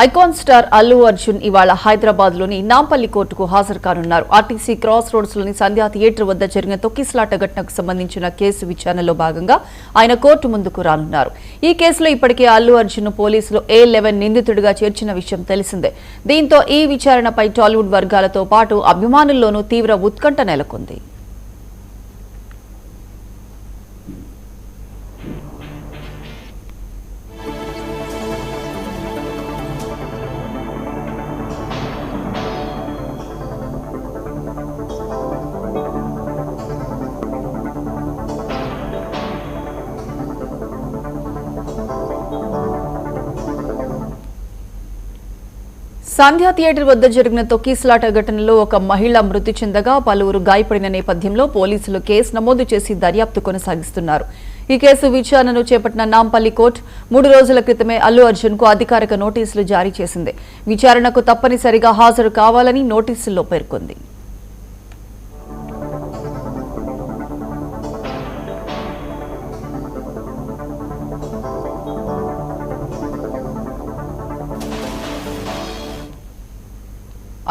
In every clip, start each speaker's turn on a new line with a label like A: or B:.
A: Icon star Allu Arjun ఇవాళ హైదరాబాద్ లోని నాంపల్లి కోర్టుకు హాజరు కానున్నారు. ఆర్టీసీ క్రాస్ రోడ్స్ లోని సంధ్యా థియేటర్ వద్ద జరిగిన తొక్కిసలాట ఘటనకు సంబంధించిన కేసు విచారణలో భాగంగా ఆయన కోర్టు ముందుకు రానున్నారు. ఈ కేసులో ఇప్పటికే అల్లు అర్జున్ పోలీసులు A11 నిందితుడిగా చేర్చిన విషయం తెలిసిందే. దీంతో ఈ విచారణపై టాలీవుడ్ వర్గాలతో పాటు అభిమానుల్లోనూ తీవ్ర ఉత్కంఠ నెలకొంది. సంధ్యా థియేటర్ వద్ద జరిగిన తొక్కిసలాట ఘటనలో ఒక మహిళ మృతి చెందగా పలువురు గాయపడిన నేపథ్యంలో పోలీసులు కేసు నమోదు చేసి దర్యాప్తు కొనసాగిస్తున్నారు. ఈ కేసు విచారణను చేపట్టిన నాంపల్లి కోర్టు 3 రోజుల క్రితమే అల్లు అర్జున్ కు అధికారిక నోటీసులు జారీ చేసింది. విచారణకు తప్పనిసరిగా హాజరు కావాలని నోటీసుల్లో పేర్కొంది.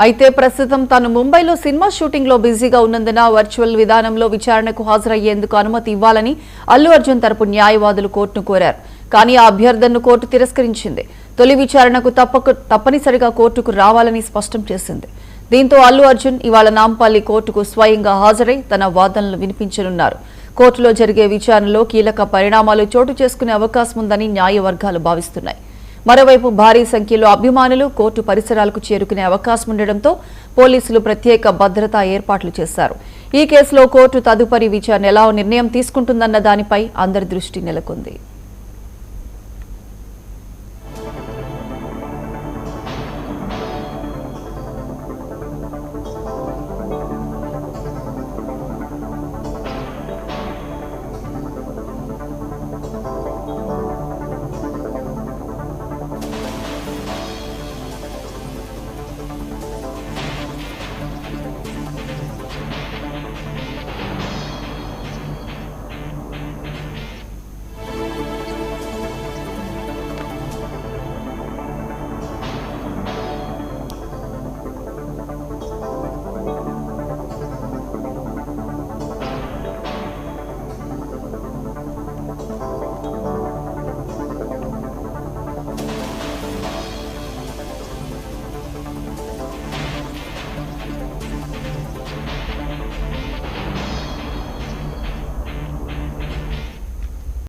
A: అయితే ప్రస్తుతం తాను ముంబైలో సినిమా షూటింగ్ లో బిజీగా ఉన్నందున వర్చువల్ విధానంలో విచారణకు హాజరయ్యేందుకు అనుమతి ఇవ్వాలని అల్లు అర్జున్ తరపు న్యాయవాదులు కోర్టును కోరారు. కానీ ఆ అభ్యర్థనను కోర్టు తిరస్కరించింది. తొలి విచారణకు తప్పనిసరిగా కోర్టుకు రావాలని స్పష్టం చేసింది. దీంతో అల్లు అర్జున్ ఇవాళ నాంపల్లి కోర్టుకు స్వయంగా హాజరై తన వాదనలు వినిపించనున్నారు. కోర్టులో జరిగే విచారణలో కీలక పరిణామాలు చోటు చేసుకునే అవకాశం ఉందని న్యాయ వర్గాలు భావిస్తున్నాయి. మరోవైపు భారీ సంఖ్యలో అభిమానులు కోర్టు పరిసరాలకు చేరుకునే అవకాశం ఉండడంతో పోలీసులు ప్రత్యేక భద్రతా ఏర్పాట్లు చేశారు. ఈ కేసులో కోర్టు తదుపరి విచారణ ఎలా నిర్ణయం తీసుకుంటుందన్న దానిపై అందరి దృష్టి నెలకొంది.